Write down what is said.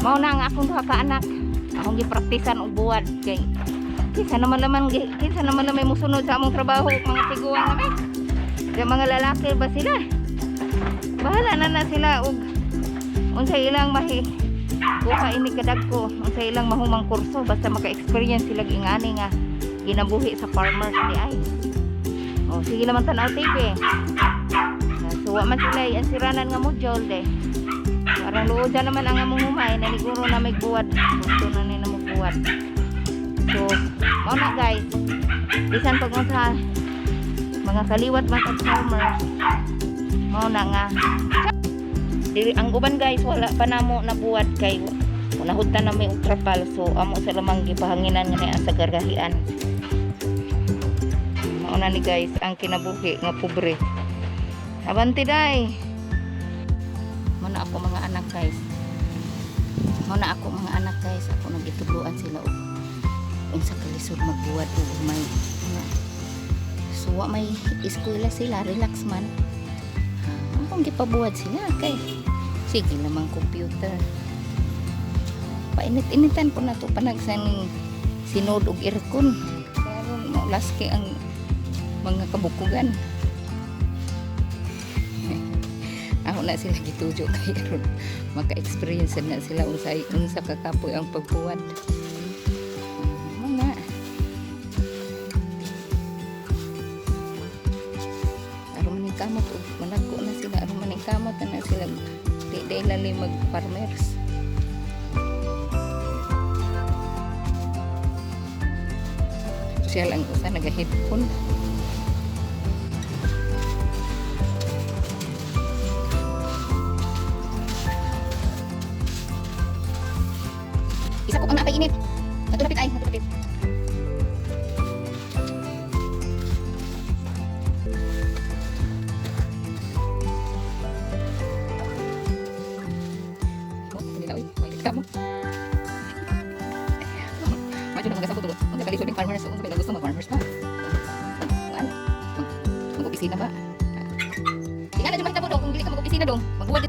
Mao na ang akong duha ka anak. Akong gipraktisan og buwad kay kinsa naman may musunod sa among trabaho mga tiguan namin. Sa mga lalaki ba sila? Bahala na sila og unsay ilang buka ini kadagko, unsay ilang mahumang kurso basta maka-experience sila ingani nga ginabuhi sa farmers di ay. O sige naman tanaw TV. Suwa man sila ang siranan nga module de. Parang luod naman ang among humay na siguro na may buwad. Gusto na nila mo buwad. So, mao na guys. Bisan pag sa mga kaliwat matag farmers. Mao na nga. Ang uban guys wala pa namo nabuwad kay unahudtan na may ultrapal so amo sa lamang gipahanginan nga sa gargahian. Mao na ni guys ang kinabuhi nga pobre. Abanti day. Muna ako mga anak guys. Ako nagitudloan sila og unsa kalisod magbuwad og may suwa may eskwela sila relax man. Akong gipabuwad sila kay sige namang computer. Painit-initan po na to panagsaning sinod og aircon. Karon laski ang mga kabukugan. Ako na sila gitujo kay aron maka-experience na sila unsa kakapoy ang pagbuwad. Mga aron maning kamot og managko na sila aron maning kamot na sila di lali mag farmers. Siya lang usa naga-headphone. Isa ko ang napainit. Natulapit ay, natulapit. Kamu. Maju nang gasap ko. Ang kali shooting farmers, kung gusto mag-farmers pa. Ano? Mag-opisina ba? Tingnan na dyan makita mo dong, kung dili ka mag-opisina dong, magbuwad.